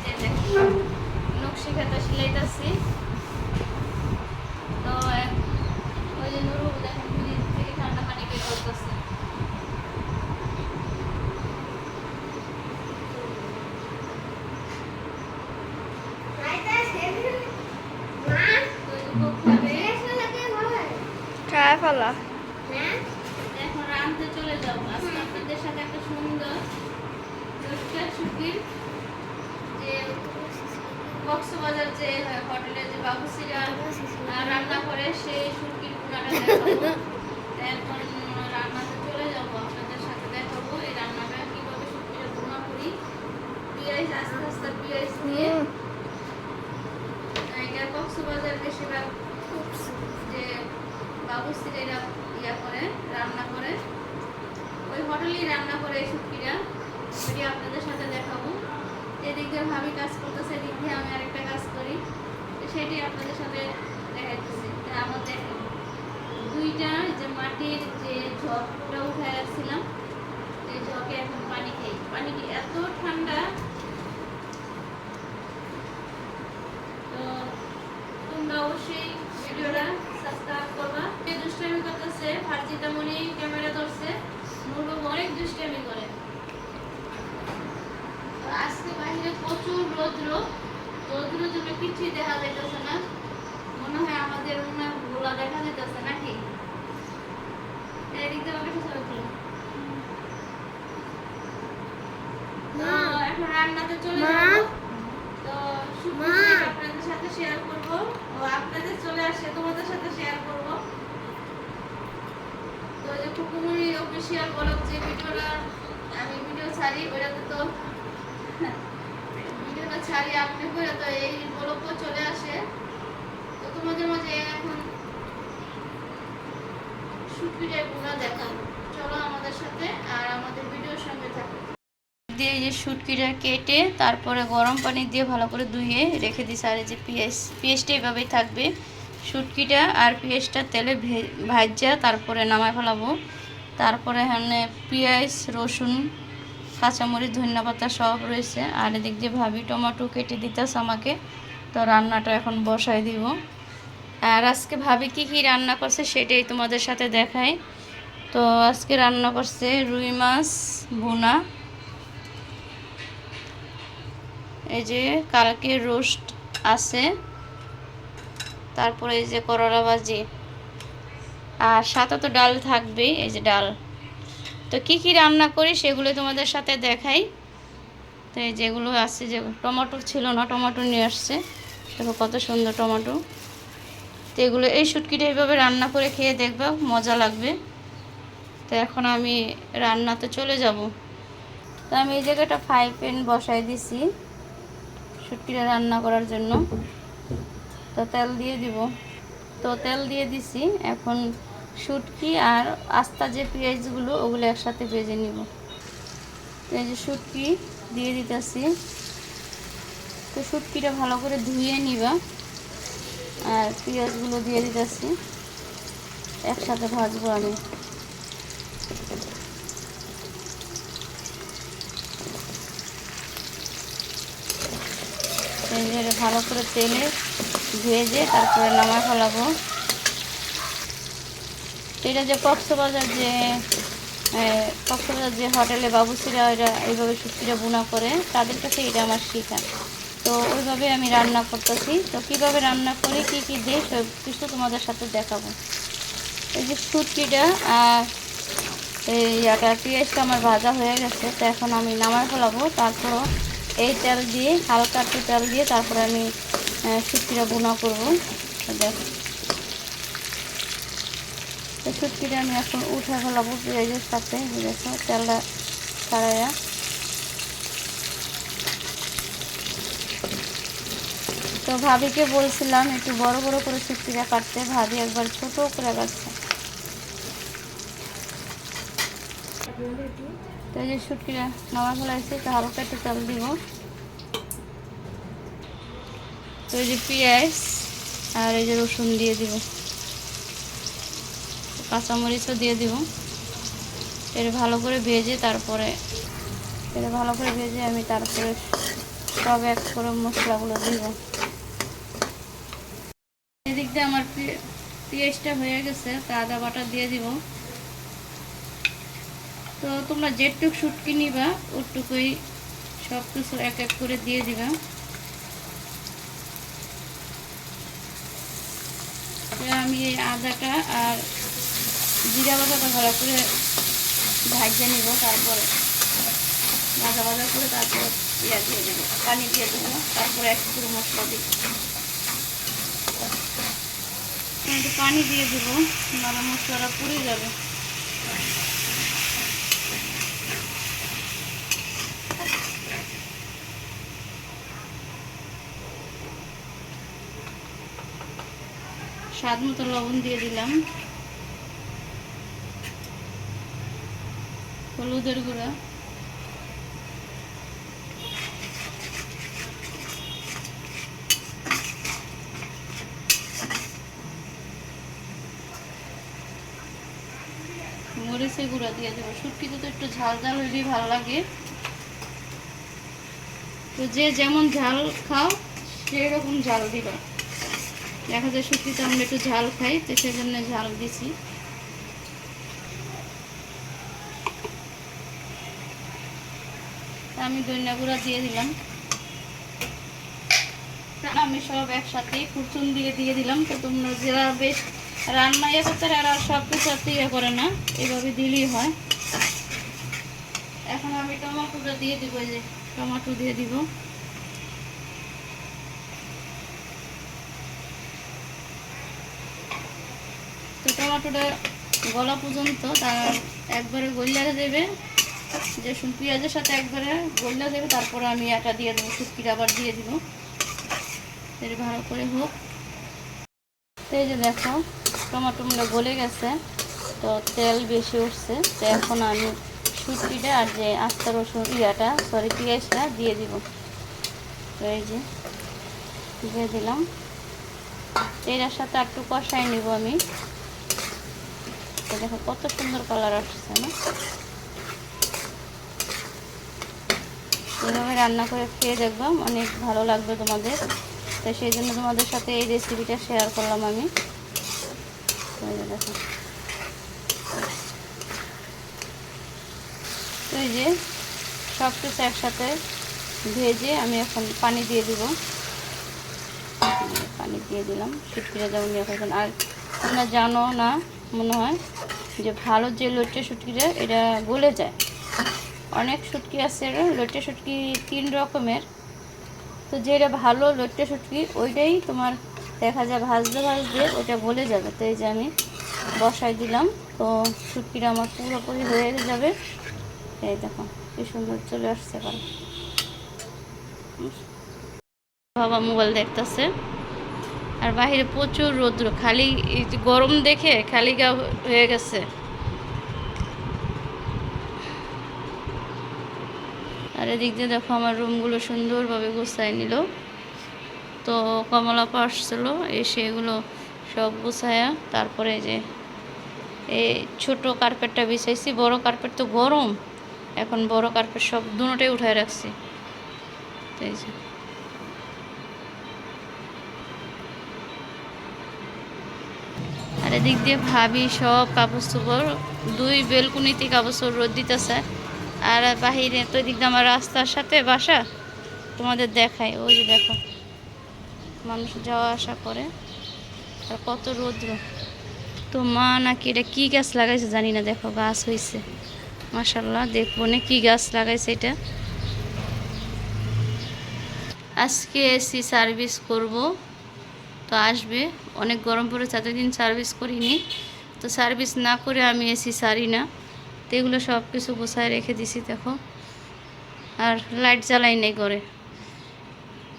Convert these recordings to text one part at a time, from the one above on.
যে নকশি খাতা সিলাইতেছি। তো ওই যে নুরু দেখেন ফ্রিজ থেকে ঠান্ডা পানি বের করতেছে। এখন রাঁধতে চলে যাবো। আজকে আপনাদের সাথে একটা সুন্দর শুকির যে কক্সবাজার যে হোটেলে যে বাবুসিরা রান্না করে সেই শুটকির পুরাটা দেখাবো। এখন রান্নাতে চলে যাবো, আপনাদের সাথে দেখাবো এই রান্নাটা কিভাবে শুটকিটা ভুনা করি। পেঁয়াজ আস্তে আস্তে পেঁয়াজ দিয়ে এটা কক্সবাজার বেশিরভাগ যে বাবুসিরা এরা ইয়া করে রান্না করে, ওই হোটেলেই রান্না করে এই শুটকিটা, ওইটা আপনাদের সাথে দেখাবো। এদিক দিয়ে ভাবি কাজ করতেছে, এদিক দিয়ে আমি আরেকটা কাজ করি, সেটাই আপনাদের সাথে দেখাইতেছি। আমাদের দুইটা যে মাটির যে ঝকটা উঠায় রাখছিলাম, এই ঝকে এখন পানি খাই। পানিটি এত ঠান্ডা, তো তোমরা অবশ্যই ভিডিওটা সাবস্ক্রাইব করবা। এই দুষ্টামি করতেছে, ফার্জিতা মনি ক্যামেরা ধরছে, নুরু অনেক দুষ্টামি করে। আজকে বাইরে প্রচুর রৌদ্র জন্য কিছুই দেখা যাইতেছে না, মনে হয় আমাদের গোলা দেখা যাইতেছে নাকি। এদিক দিয়ে এখন রান্নাতে চলে যাবো। তো আপনাদের সাথে শেয়ার করবো, আপনাদের চলে আসে তোমাদের সাথে শেয়ার করবো। তো যে কুকুমুনি অফিসিয়াল ব্লগ যে ভিডিওটা আমি ভিডিও ছাড়ি, ওইটাতে তো ভিডিওটা ছাড়ি আপনি করে, তো এই ব্লগও চলে আসে। তো তোমাদের মাঝে এখন শুটকিটা পুরো দেখাবো, চলো আমাদের সাথে আর আমাদের ভিডিওর সঙ্গে থাকো। দিয়ে যে শুটকিটা কেটে তারপরে গরম পানি দিয়ে ভালো করে ধুয়ে রেখে দিছি। আর এই যে পেঁয়াজটা এইভাবেই থাকবে, শুটকিটা আর পেঁয়াজটা তেলে ভাজা তারপরে নামায় ফেলাবো। তারপরে এখানে পেঁয়াজ, রসুন, কাঁচামরিচ, ধনিয়া পাতা সব রয়েছে। আর এদিক দিয়ে ভাবি টমেটো কেটে দিতেছে আমাকে। তো রান্নাটা এখন বসাই দিব। আর আজকে ভাবি কি কি রান্না করছে সেটাই তোমাদের সাথে দেখাই। তো আজকে রান্না করছে রুই মাছ ভুনা, এই যে কালকে রোস্ট আছে, তারপরে এই যে করলা ভাজি, আর সাথে তো ডাল থাকবেই, এই যে ডাল। তো কি কি রান্না করি সেগুলো তোমাদের সাথে দেখাই। তো এই যেগুলো আছে, যে টমেটো ছিল না, টমেটো নিয়ে আসছে, দেখো কত সুন্দর টমেটো। তো এগুলো এই শুটকিটা এইভাবে রান্না করে খেয়ে দেখবা, মজা লাগবে। তো এখন আমি রান্নাতে চলে যাব। তো আমি এই জায়গাটা ফ্রাই প্যান বসাই দিছি শুটকিটা রান্না করার জন্য। তো তেল দিয়ে দিব, তো তেল দিয়ে দিছি। এখন শুটকি আর আস্তা যে পেঁয়াজগুলো ওগুলো একসাথে ভেজে নিব। এই যে শুটকি দিয়ে দিতেছি। তো শুটকিটা ভালো করে ধুয়ে নিবা, আর পেঁয়াজগুলো দিয়ে দিতেছি, একসাথে ভাজবো আমি। ভালো করে তেলে ভেজে তারপরে নামায় ফেলাবো। এটা যে কক্সবাজার যে হোটেলে বাবুসিরা এরা এইভাবে শুটকিটা ভুনা করে, তাদের কাছে এটা আমার শেখা। তো ওইভাবে আমি রান্না করতেছি। তো কীভাবে রান্না করি, কী কী দিই সব কিছু তোমাদের সাথে দেখাবো। এই যে শুটকিটা আর এই পেঁয়াজটা আমার ভাজা হয়ে গেছে। তো এখন আমি নামায় ফেলাবো। তারপর এই তেল দিয়ে, হালকা একটু তেল দিয়ে তারপরে আমি শুটকিটা ভুনা করবো। দেখো, তো শুটকিটা আমি এখন উঠে ফেলাবো পেঁয়াজের সাথে, বুঝেছো, তেলটা ছাড়াইয়া। তো ভাবিকে বলছিলাম একটু বড় বড় করে শুটকিটা কাটতে, ভাবি একবার ছোট করে কাটছে। তো এই যে শুটকিটা নামা ফেলাইছি, তো হালকা একটু তেল দিব। তো এই যে পেঁয়াজ আর এই যে রসুন দিয়ে দিব, কাঁচামরিচও দিয়ে দিব। এটা ভালো করে ভেজে আমি তারপরে সব এক করে মশলাগুলো দিব। এদিক দিয়ে আমার পেঁয়াজটা হয়ে গেছে, তা আদা বাটা দিয়ে দিব। তো তোমরা যেটুক শুটকি নিবা ওটুকুই সব কিছু এক এক করে দিয়ে দিবা। আমি এই আদাটা আর জিরা বাটাটা ভালো করে ভাজে নিব, তারপরে ভাজা ভাজা করে তারপর ইয়া দিয়ে দেবো, পানি দিয়ে দেবো, তারপরে এক পুরো মশলা দিব। পানি দিয়ে দেবো, নাহলে মশলাটা পুড়ে যাবে। স্বাদ মতো লবণ দিয়ে দিলাম, হলুদের গুঁড়া, মরিচের গুঁড়া দিয়ে দেবো। শুটকিতে তো একটু ঝাল ঝাল হলেই ভালো লাগে। তো যে যেমন ঝাল খাও সেই রকম ঝাল দিবা। দেখা যায় শুটকিতে আমরা একটু ঝাল খাই, তো সেই জন্য ঝাল দিছি। আমি ধনিয়া গুঁড়া দিয়ে দিলাম। আমি সব একসাথে কুচুন দিয়ে দিলাম। তো তোমরা যারা বেশ রান্না ইয়ে করতে আর সব কিছু ইয়ে করে না, এভাবে দিলেই হয়। এখন আমি টমেটোটা দিয়ে দিব, যে টমেটো দিয়ে দিব। তো টমেটোটা গলা পর্যন্ত তার একবারে গলিয়া দেবে, যে পেঁয়াজের সাথে একবারে গলিয়া দেবে, তারপরে আমি এটা দিয়ে দেবো, শুটকিটা আবার দিয়ে দিব। এর ভালো করে হোক। এই যে দেখো টমেটোগুলো গলে গেছে, তো তেল বেশি উঠছে। তো এখন আমি শুটকিটা আর যে আস্তা রসুন পেঁয়াজটা দিয়ে দিব। তো এই যে দিয়ে দিলাম। এটার সাথে একটু কষাই নিব আমি। তো দেখো কত সুন্দর কালার আসছে না। এইভাবে রান্না করে খেয়ে দেখবাম, অনেক ভালো লাগবে তোমাদের। তো সেই জন্য তোমাদের সাথে এই রেসিপিটা শেয়ার করলাম আমি। দেখো তো এই যে সব কিছু একসাথে ভেজে আমি এখন পানি দিয়ে দিব। পানি দিয়ে দিলাম, শুটকিটা যেমন ইয়ে করবেন। আর তোমরা জানো না মনে হয় যে ভালো যে লইট্টে শুটকিটা এটা গলে যায়। অনেক শুটকি আছে, লইট্টে শুটকি 3 রকমের। তো যেটা ভালো লইট্টে শুটকি ওইটাই তোমার দেখা যায় ভাজতে ওইটা গলে যাবে। তো এই যে আমি বসাই দিলাম। তো শুটকিটা আমার পুরোপুরি হয়ে যাবে। এই দেখো কি সুন্দর চলে আসছে। বাবা মোবাইল দেখতেছে, আর বাইরে প্রচুর রৌদ্র, খালি গরম দেখে খালি গা হয়ে গেছে। আর এদিক দিয়ে দেখো আমার রুমগুলো সুন্দরভাবে গুছাই নিল। তো কমলা আসছিল, এসে এগুলো সব গুছায়া তারপরে যে এই ছোট কার্পেটটা বিছাইছি। বড় কার্পেট তো গরম, এখন বড় কার্পেট সব দুটোটাই উঠায় রাখছি। এই যে আর এদিক দিয়ে ভাবি সব কাপড় চোপড় 2 বেলকুনিতে কাপড় চোপড় রোদ দিতেছে। আর বাহিরে তো এদিক দিয়ে আমার রাস্তার সাথে বাসা, তোমাদের দেখায়। ওই যে দেখো মানুষ যাওয়া আসা করে, আর কত রৌদ্র। তো মা নাকি এটা কী গাছ লাগাইছে জানি না, দেখো গাছ হয়েছে মাশাআল্লাহ। দেখবো না কী গাছ লাগাইছে এটা। আজকে এসি সার্ভিস করব, তো আসবে। অনেক গরম পড়েছে, এতদিন সার্ভিস করিনি। তো সার্ভিস না করে আমি এসি সারি না। তো এগুলো সব কিছু গোছায় রেখে দিছি দেখো। আর লাইট জ্বালাই নেই ঘরে,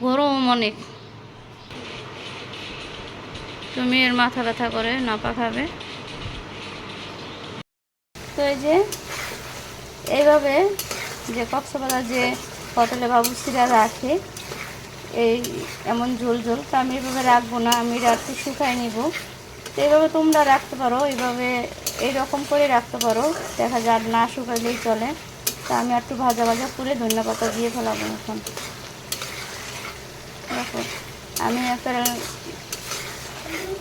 গরম অনেক। তো মেয়ের মাথা ব্যথা করে, নাপা খাবে। তো এই যে এইভাবে যে কক্সবাজার যে হোটেলে বাবুর্চিরা রাখে এই এমন ঝোল ঝোল, তো আমি এইভাবে রাখবো না, আমি একটু শুকাই নিব। তো এইভাবে তোমরা রাখতে পারো, এইভাবে এইরকম করে রাখতে পারো, দেখা যায় না শুকাইলেই চলে। তো আমি একটু ভাজা ভাজা করে ধনিয়া পাতা দিয়ে ফেলাবো এখন। দেখো আমি একটা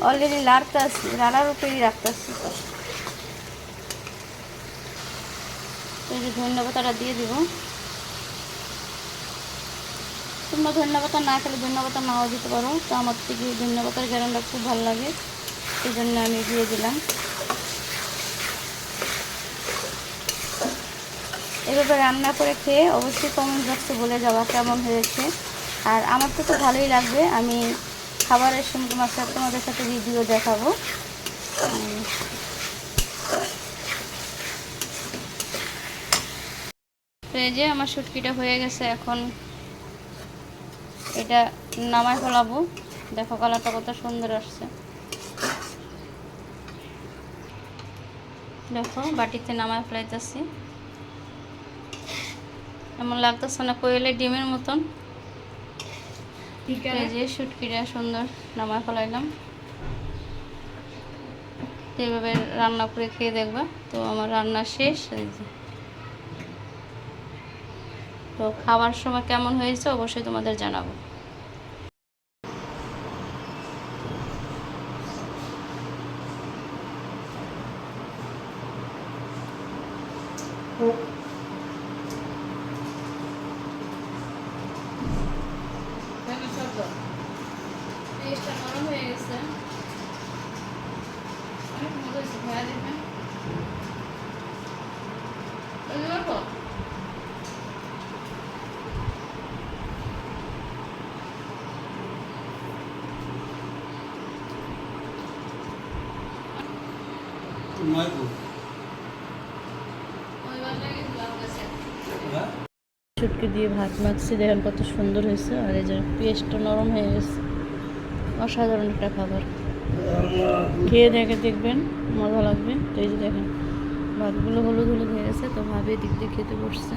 অলরেডি লাড়তেছি, লাড়ার উপরেই রাখতেছি। এই যে ধনিয়া পাতাটা দিয়ে দিব। তোমরা ধনিয়া পাতা না খেলে ধনিয়া পাতা নাও দিতে পারো, তো আমার থেকে ধনিয়া পাতার ঘ্রাণটা খুব ভালো লাগে, সেই জন্য আমি দিয়ে দিলাম। এভাবে রান্না করে খেয়ে অবশ্যই কমেন্ট বক্সে বলে যাওয়া কেমন হয়েছে। আর আমার তো ভালোই লাগবে, আমি খাবারের সময় তোমাদের সাথে ভিডিও দেখাবো। তো এই যে আমার শুটকিটা হয়ে গেছে, এখন এটা নামায় ফেলাবো। দেখো কালারটা কত সুন্দর আসছে। দেখো বাটিতে নামায় ফেলাইতেছি, এমন লাগতেছে না কোয়েলের ডিমের মতন। এই যে শুটকিটা সুন্দর নামায় ফেলাইলাম। এইভাবে রান্না করে খেয়ে দেখবা। তো আমার রান্না শেষ। এই যে তো খাওয়ার সময় কেমন হয়েছে অবশ্যই তোমাদের জানাবো। পেঁয়াজটা নরম হয়ে গেছে, অনেক মজা হয়েছে, ভাইয়া দেখবেন। শুটকি দিয়ে ভাত মাখছি, দেখেন কত সুন্দর হয়েছে। আর এই যে পেঁয়াজটা নরম হয়ে গেছে, অসাধারণ একটা খাবার। খেয়ে দেখবেন, মজা লাগবে। তো এই যে দেখেন ভাতগুলো হলুদ হলুদ হয়ে গেছে, তো ভাবে দিক দিয়ে খেতে বসছে।